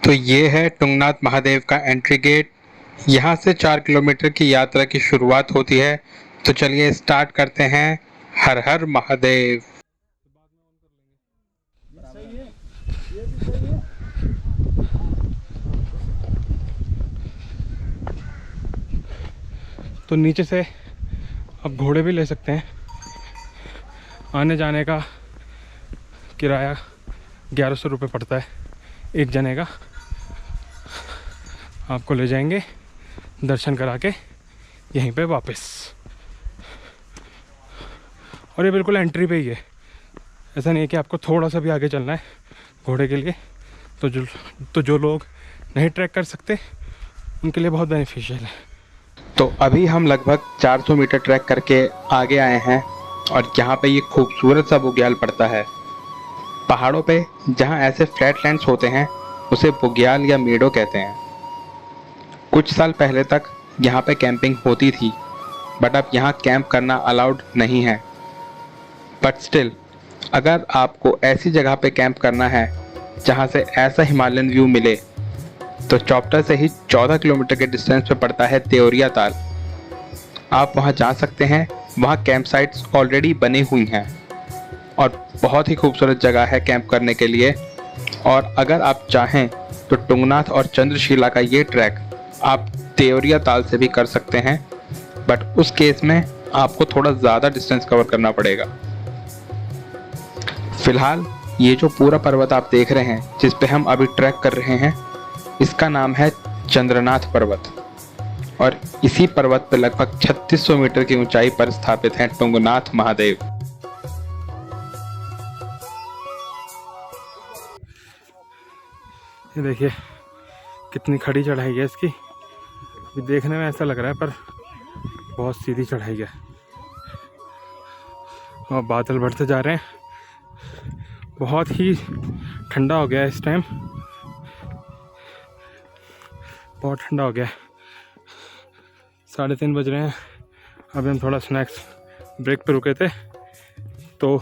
तो ये है तुंगनाथ महादेव का एंट्री गेट। यहाँ से 4 किलोमीटर की यात्रा की शुरुआत होती है। तो चलिए स्टार्ट करते हैं। हर हर महादेव। तो नीचे से अब घोड़े भी ले सकते हैं। आने जाने का किराया 1100 रुपये पड़ता है एक जने का। आपको ले जाएंगे दर्शन करा के यहीं पे वापस। और ये बिल्कुल एंट्री पे ही है, ऐसा नहीं है कि आपको थोड़ा सा भी आगे चलना है घोड़े के लिए। तो जो लोग नहीं ट्रैक कर सकते उनके लिए बहुत बेनिफिशियल है। तो अभी हम लगभग 400 मीटर ट्रैक करके आगे आए हैं और यहाँ पे ये खूबसूरत सा बुग्याल पड़ता है। पहाड़ों पे जहाँ ऐसे फ्लैटलैंड्स होते हैं उसे बुग्याल या मेडो कहते हैं। कुछ साल पहले तक यहाँ पे कैंपिंग होती थी, बट अब यहाँ कैंप करना अलाउड नहीं है। बट स्टिल, अगर आपको ऐसी जगह पे कैंप करना है जहाँ से ऐसा हिमालयन व्यू मिले, तो चौपटा से ही 14 किलोमीटर के डिस्टेंस पे पड़ता है देवरिया ताल। आप वहाँ जा सकते हैं। वहाँ कैंप साइट्स ऑलरेडी बनी हुई हैं और बहुत ही खूबसूरत जगह है कैंप करने के लिए। और अगर आप चाहें तो तुंगनाथ और चंद्रशिला का ये ट्रैक आप देवरिया ताल से भी कर सकते हैं, बट उस केस में आपको थोड़ा ज़्यादा डिस्टेंस कवर करना पड़ेगा। फिलहाल ये जो पूरा पर्वत आप देख रहे हैं जिस पे हम अभी ट्रैक कर रहे हैं, इसका नाम है चंद्रनाथ पर्वत। और इसी पर्वत पर लगभग 3600 मीटर की ऊंचाई पर स्थापित है तुंगनाथ महादेव। ये देखिए कितनी खड़ी चढ़ाई है इसकी। ये देखने में ऐसा लग रहा है पर बहुत सीधी चढ़ाई है। और बादल बढ़ते जा रहे हैं। बहुत ही ठंडा हो गया है इस टाइम, बहुत ठंडा हो गया है। 3:30 बज रहे हैं। अभी हम थोड़ा स्नैक्स ब्रेक पे रुके थे तो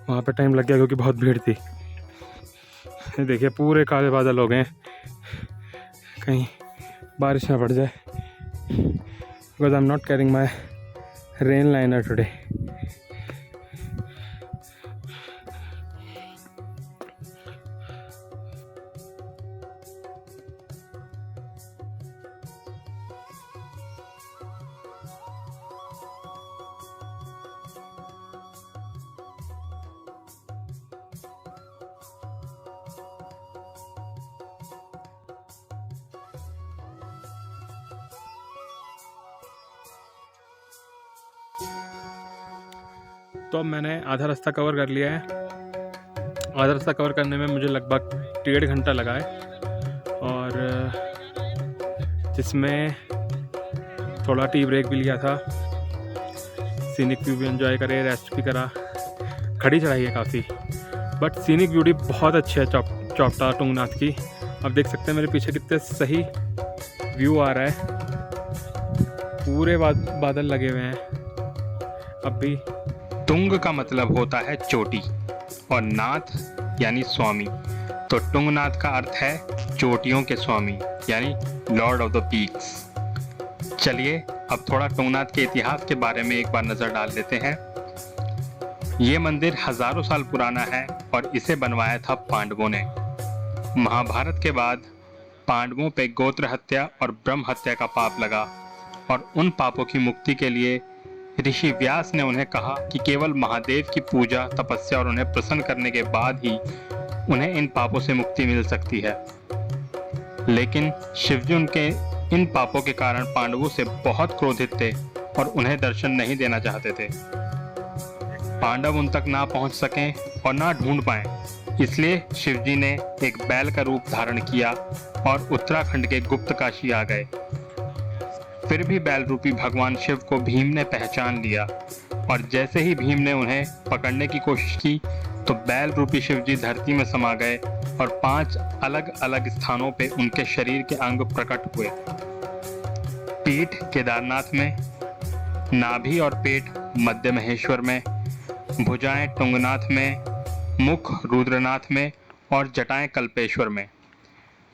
वहाँ पे टाइम लग गया क्योंकि बहुत भीड़ थी। ये देखिए पूरे काले बादल हो गए हैं, कहीं बारिश ना पड़ जाए। Because I am not carrying my rain liner today. तो अब मैंने आधा रास्ता कवर कर लिया है। आधा रास्ता कवर करने में मुझे लगभग 1.5 घंटा लगा है, और जिसमें थोड़ा टी ब्रेक भी लिया था, सीनिक व्यू भी एंजॉय करे, रेस्ट भी करा। खड़ी चढ़ाई है काफ़ी, बट सीनिक ब्यूटी बहुत अच्छी है चौपटा तुंगनाथ की। आप देख सकते हैं मेरे पीछे कितने सही व्यू आ रहा है। पूरे बादल लगे हुए हैं। अब भी तुंग का मतलब होता है चोटी और नाथ यानी स्वामी। तो तुंगनाथ का अर्थ है चोटियों के स्वामी यानी लॉर्ड ऑफ द पीक्स। चलिए अब थोड़ा तुंगनाथ के इतिहास के बारे में एक बार नज़र डाल लेते हैं। ये मंदिर हजारों साल पुराना है और इसे बनवाया था पांडवों ने। महाभारत के बाद पांडवों पे गोत्र हत्या और ब्रह्म हत्या का पाप लगा, और उन पापों की मुक्ति के लिए ऋषि व्यास ने उन्हें कहा कि केवल महादेव की पूजा, तपस्या और उन्हें प्रसन्न करने के बाद ही उन्हें इन पापों से मुक्ति मिल सकती है। लेकिन शिवजी उनके इन पापों के कारण पांडवों से बहुत क्रोधित थे और उन्हें दर्शन नहीं देना चाहते थे। पांडव उन तक ना पहुंच सकें और ना ढूंढ पाएं, इसलिए शिवजी ने एक बैल का रूप धारण किया और उत्तराखंड के गुप्तकाशी आ गए। फिर भी बैल रूपी भगवान शिव को भीम ने पहचान लिया, और जैसे ही भीम ने उन्हें पकड़ने की कोशिश की तो बैल रूपी शिवजी धरती में समा गए और 5 अलग अलग स्थानों पे उनके शरीर के अंग प्रकट हुए। पीठ केदारनाथ में, नाभि और पेट मध्य महेश्वर में, भुजाएं तुंगनाथ में, मुख रुद्रनाथ में और जटाएं कल्पेश्वर में।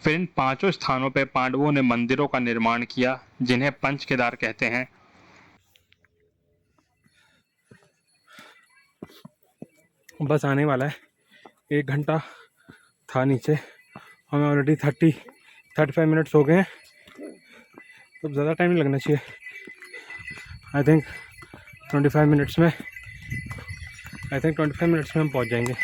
फिर इन 5 स्थानों पर पांडवों ने मंदिरों का निर्माण किया, जिन्हें पंच केदार कहते हैं। बस आने वाला है, 1 घंटा था नीचे, हमें ऑलरेडी 35 मिनट्स हो गए हैं, तो ज़्यादा टाइम नहीं लगना चाहिए। आई थिंक 25 मिनट्स में हम पहुंच जाएंगे।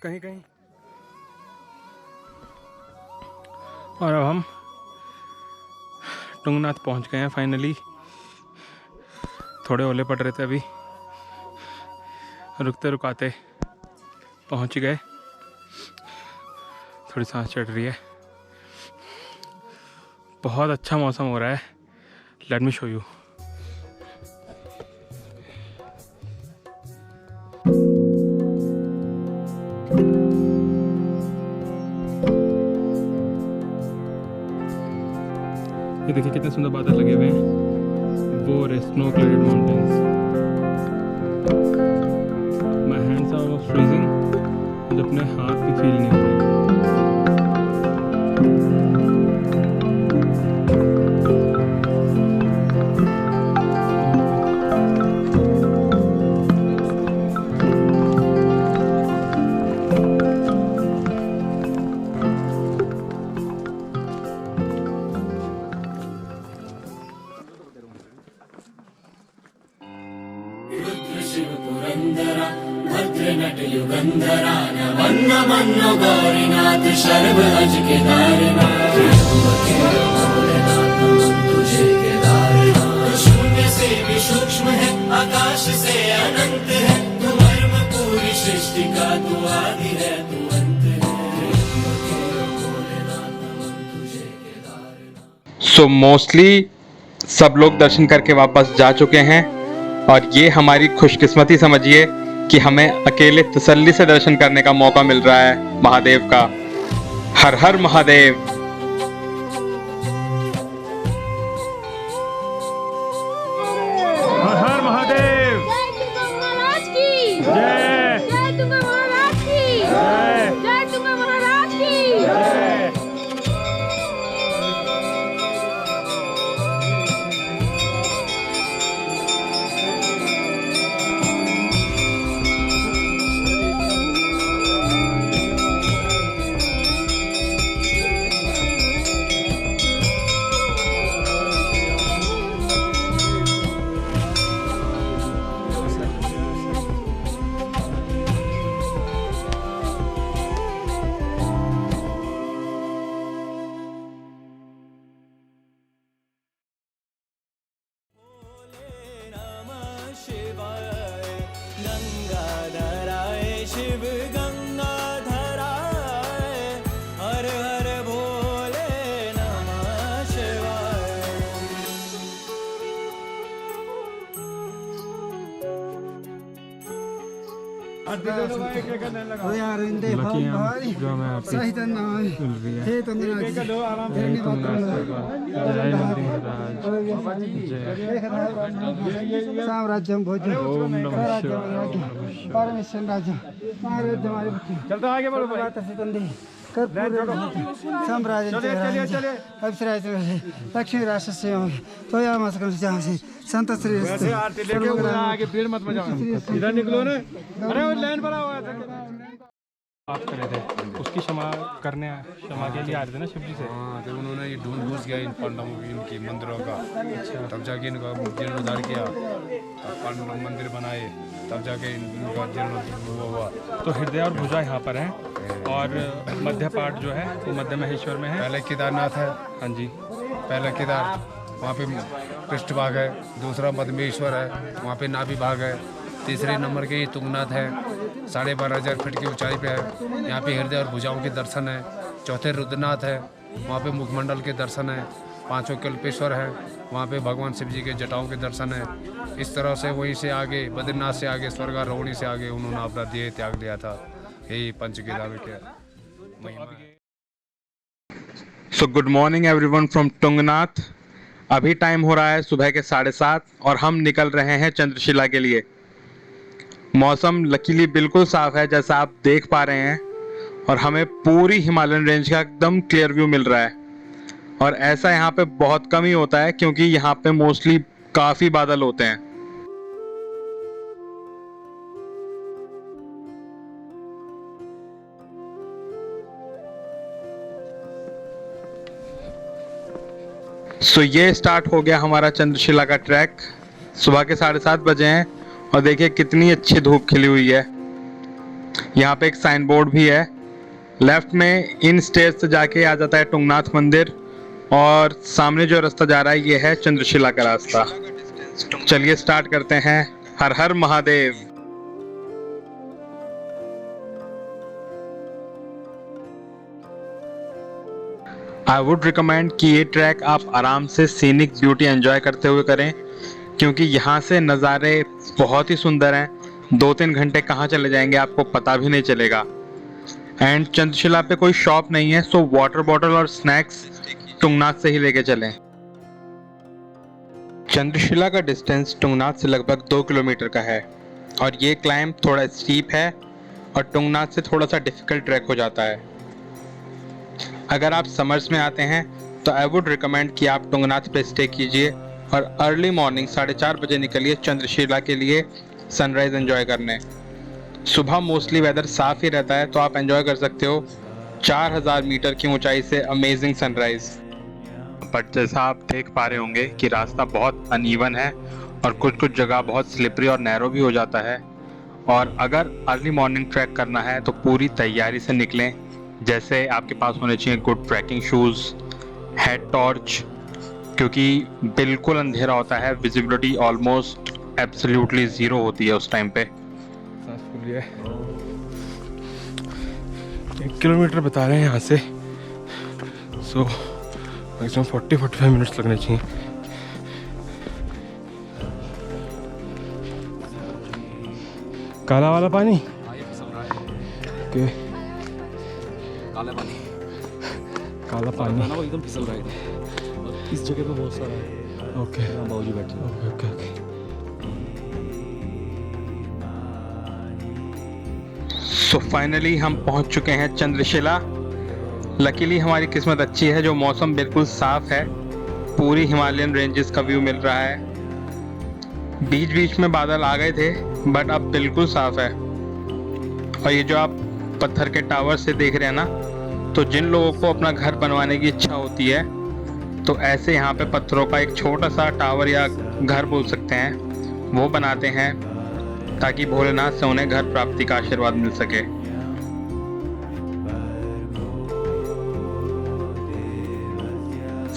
कहीं और अब हम तुंगनाथ पहुंच गए हैं फाइनली। थोड़े ओले पड़ रहे थे, अभी रुकते रुकाते पहुंच गए। थोड़ी सांस चढ़ रही है, बहुत अच्छा मौसम हो रहा है। Let me show you. ये देखिए कितने सुंदर बादल लगे हुए हैं, वो snow cladded mountains. My hands are almost freezing, मुझे अपने हाथ भी फील नहीं हो रहे। युगंधरा नमन्न मन्नो गौरीनाथ शर्व अज केदारनाथ तुझे केदारनाथ। शून्य से भी सूक्ष्म है, आकाश से अनंत है, तू मर्म पूरी सृष्टि का, तू आदि है, तू अंत है। सो मोस्टली सब लोग दर्शन करके वापस जा चुके हैं, और ये हमारी खुशकिस्मती समझिए कि हमें अकेले तसल्ली से दर्शन करने का मौका मिल रहा है महादेव का। हर हर महादेव। हर हर महादेव। जय तुंगा महाराज की जय। जय तुंगा महाराज की जय। जय तुंगा महाराज की जय। शिव गंगाधराय, हर हर भोले नमः शिवाय। लकी हम जो हमें आपकी मिल रही है। जय तुंगनाथ जय। साम्राज्यम भोजन ओम नमः शिवाय। परमेश्वर राजा महाराज हमारे चलते आगे बढ़ो साम्राज्य अभिश्राय लक्ष्मी राष्ट्र से तो या मस्कन से संत श्री आगे भीड़ मत मचाओ, इधर निकलो ना। अरे वो लाइन बना हुआ है। बात कर रहे थे, उसकी क्षमा के लिए आ रहे थे ना शिव जी से। हाँ, तो उन्होंने ये ढूंढ घूस गया इन पांडवों इनकी मंदिरों का। तब जाके इनका जीर्णोद्धार किया, तब पांडव मंदिर बनाए, तब जाके इनका जीर्णोद्धार हुआ। तो हृदय और भुजा यहाँ पर है, और मध्य पाठ जो है वो मध्य महेश्वर में है। पहले केदारनाथ है। हाँ जी, पहले केदार, वहाँ पे पृष्ठ भाग है। दूसरा मध्यमेश्वर है, वहाँ पे नाभि भाग है। तीसरे नंबर के ये तुंगनाथ है, 12,500 फीट की ऊंचाई पे है। यहाँ पे हृदय और भुजाओं के दर्शन है। चौथे रुद्रनाथ है, वहाँ पे मुखमंडल के दर्शन है। 5 कल्पेश्वर है, वहाँ पे भगवान शिव जी के जटाओं के दर्शन है। इस तरह से वहीं से आगे बद्रीनाथ से आगे स्वर्गारोहणी से आगे उन्होंने अपना देह त्याग दिया था। यही पंच केदार के महिमा है। So good morning everyone from Tungnath. अभी टाइम हो रहा है सुबह के 7:30 और हम निकल रहे हैं चंद्रशिला के लिए। मौसम लकीली बिल्कुल साफ है जैसा आप देख पा रहे हैं और हमें पूरी हिमालयन रेंज का एकदम क्लियर व्यू मिल रहा है। और ऐसा यहाँ पे बहुत कम ही होता है क्योंकि यहाँ पे मोस्टली काफ़ी बादल होते हैं। सो ये स्टार्ट हो गया हमारा चंद्रशिला का ट्रैक। सुबह के 7:30 बजे हैं और देखिए कितनी अच्छी धूप खिली हुई है। यहाँ पे एक साइन बोर्ड भी है। लेफ्ट में इन स्टेज से जाके आ जाता है तुंगनाथ मंदिर और सामने जो रास्ता जा रहा है ये है चंद्रशिला का रास्ता। चलिए स्टार्ट करते हैं। हर हर महादेव। आई वुड रिकमेंड कि ये ट्रैक आप आराम से सीनिक ब्यूटी एंजॉय करते हुए करें क्योंकि यहाँ से नज़ारे बहुत ही सुंदर हैं। 2-3 घंटे कहाँ चले जाएंगे आपको पता भी नहीं चलेगा। एंड चंद्रशिला पे कोई शॉप नहीं है, सो वाटर बॉटल और स्नैक्स तुंगनाथ से ही लेके चलें। चंद्रशिला का डिस्टेंस तुंगनाथ से लगभग 2 किलोमीटर का है और ये क्लाइंब थोड़ा स्टीप है और तुंगनाथ से थोड़ा सा डिफिकल्ट ट्रैक हो जाता है। अगर आप समर्स में आते हैं तो आई वुड रिकमेंड कि आप तुंगनाथ पे स्टे कीजिए और अर्ली मॉर्निंग 4:30 बजे निकलिए चंद्रशिला के लिए सनराइज एंजॉय करने। सुबह मोस्टली वेदर साफ़ ही रहता है तो आप एंजॉय कर सकते हो 4000 मीटर की ऊंचाई से अमेजिंग सनराइज। बट जैसा आप देख पा रहे होंगे कि रास्ता बहुत अनइवन है और कुछ जगह बहुत स्लिपरी और नैरो भी हो जाता है। और अगर अर्ली मॉर्निंग ट्रैक करना है तो पूरी तैयारी से निकलें। जैसे आपके पास होने चाहिए good trekking shoes, head torch क्योंकि बिल्कुल अंधेरा होता है, विजिबिलिटी ऑलमोस्ट एब्सोल्युटली ज़ीरो होती है उस टाइम पे। 1 किलोमीटर बता रहे हैं यहाँ से, सो मैक्सिमम 40-45 मिनट्स लगने चाहिए। काला वाला पानी ओके, काला पानी वो एकदम फिसल रहा है। इस जगह पे बहुत सारा है। ओके बाबूजी बैठे हैं। Okay okay okay. So finally हम पहुंच चुके हैं चंद्रशिला। लकीली हमारी किस्मत अच्छी है जो मौसम बिल्कुल साफ है, पूरी हिमालयन रेंजेस का व्यू मिल रहा है। बीच बीच में बादल आ गए थे बट अब बिल्कुल साफ है। और ये जो आप पत्थर के टावर से देख रहे हैं ना, तो जिन लोगों को अपना घर बनवाने की इच्छा होती है तो ऐसे यहाँ पे पत्थरों का एक छोटा सा टावर या घर बोल सकते हैं वो बनाते हैं ताकि भोलेनाथ से उन्हें घर प्राप्ति का आशीर्वाद मिल सके।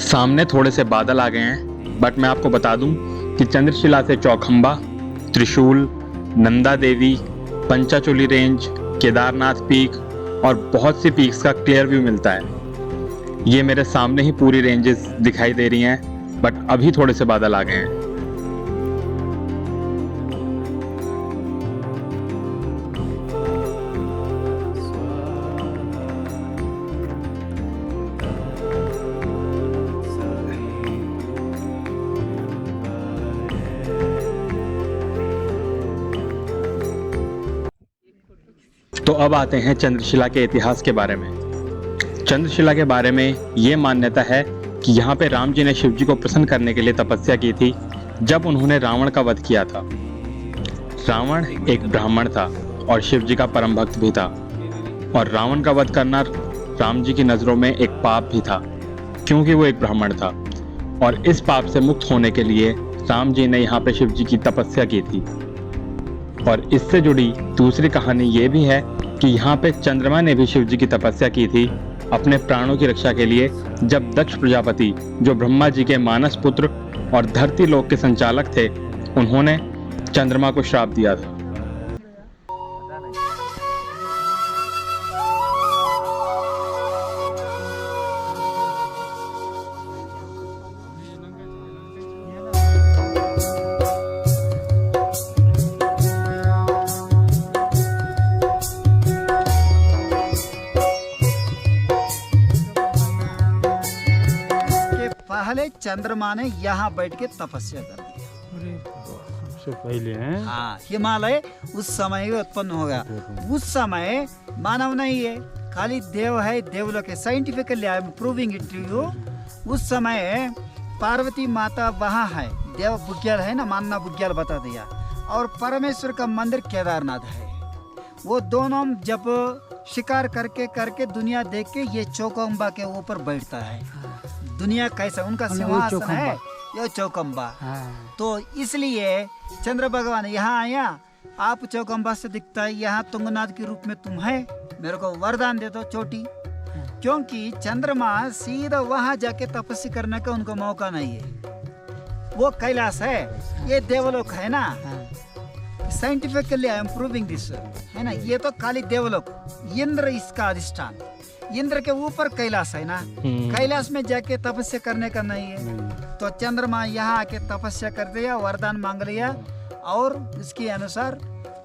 सामने थोड़े से बादल आ गए हैं बट मैं आपको बता दूं कि चंद्रशिला से चौखंबा, त्रिशूल, नंदा देवी, पंचाचूली रेंज, केदारनाथ पीक और बहुत सी पीक्स का क्लियर व्यू मिलता है। ये मेरे सामने ही पूरी रेंजेस दिखाई दे रही हैं बट अभी थोड़े से बादल आ गए हैं। तो अब आते हैं चंद्रशिला के इतिहास के बारे में। चंद्रशिला के बारे में ये मान्यता है कि यहाँ पे राम जी ने शिव जी को प्रसन्न करने के लिए तपस्या की थी जब उन्होंने रावण का वध किया था। रावण एक ब्राह्मण था और शिव जी का परम भक्त भी था और रावण का वध करना राम जी की नज़रों में एक पाप भी था क्योंकि वो एक ब्राह्मण था। और इस पाप से मुक्त होने के लिए राम जी ने यहाँ पे शिव जी की तपस्या की थी। और इससे जुड़ी दूसरी कहानी ये भी है कि यहाँ पे चंद्रमा ने भी शिव जी की तपस्या की थी अपने प्राणों की रक्षा के लिए, जब दक्ष प्रजापति जो ब्रह्मा जी के मानस पुत्र और धरती लोक के संचालक थे उन्होंने चंद्रमा को श्राप दिया था। पहले चंद्रमा ने यहाँ बैठ के तपस्या कर दी। सबसे पहले हैं। हाँ, हिमालय उस समय ही उत्पन्न हो गया। उस समय मानव नहीं है, खाली देव है, देवलोक है। Scientifically I am proving it to you. उस समय पार्वती माता वहाँ है, देव बुग्याल है ना, मानना बुग्याल बता दिया। और परमेश्वर का मंदिर केदारनाथ है। वो दोनों जब शिकार करके करके दुनिया देख के ये चौकम्बा के ऊपर बैठता है। दुनिया कैसा उनका सिंहासन है, ये चौकम्बा। तो इसलिए चंद्र भगवान यहाँ आया, आप चौकम्बा से दिखता है, यहाँ तुंगनाथ के रूप में तुम है, मेरे को वरदान दे दो चोटी। क्योंकि चंद्रमा सीधा वहां जाके तपस्या करने का उनको मौका नहीं है। वो कैलाश है, ये देवलोक है ना। Scientifically I am proving this, है ना। ये तो खाली देवलोक, इंद्र इसका अधिष्ठान। इंद्र के ऊपर कैलाश है ना, कैलाश में जाके तपस्या करने का नहीं है। तो चंद्रमा यहाँ आके तपस्या कर दिया, वरदान मांग लिया, और इसके अनुसार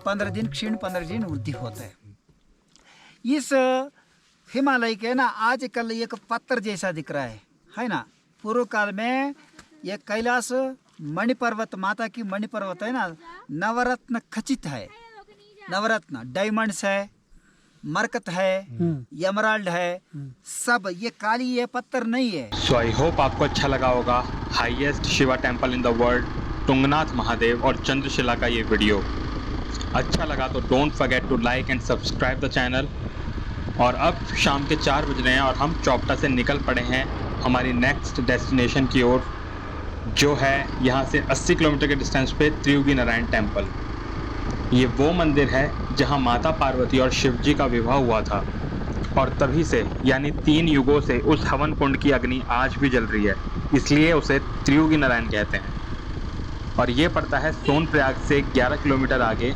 15 दिन क्षीण 15 दिन वृद्धि होता है। इस हिमालय के ना आजकल एक पत्थर जैसा दिख रहा है ना। पूर्व काल में ये कैलाश मणिपर्वत, माता की मणिपर्वत है ना, नवरत्न खचित है। नवरत्न डायमंड्स है, मरकत है, एमराल्ड है, सब ये काली, ये पत्थर नहीं है। सो आई होप आपको अच्छा लगा होगा highest Shiva temple in the world, Tungnath Mahadev और चंद्रशिला का ये वीडियो। अच्छा लगा तो don't forget to like and subscribe the channel. और अब शाम के 4 बज रहे हैं और हम चौपटा से निकल पड़े हैं हमारी नेक्स्ट डेस्टिनेशन की ओर, जो है यहाँ से 80 किलोमीटर के डिस्टेंस पे त्रियुगी नारायण टेम्पल। ये वो मंदिर है जहाँ माता पार्वती और शिव जी का विवाह हुआ था, और तभी से यानी 3 युगों से उस हवन कुंड की अग्नि आज भी जल रही है, इसलिए उसे त्रियुगी नारायण कहते हैं। और ये पड़ता है सोनप्रयाग से 11 किलोमीटर आगे।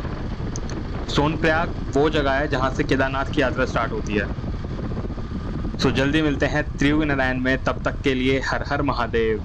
सोनप्रयाग वो जगह है जहाँ से केदारनाथ की यात्रा स्टार्ट होती है। सो जल्दी मिलते हैं त्रियुगी नारायण में, तब तक के लिए हर हर महादेव।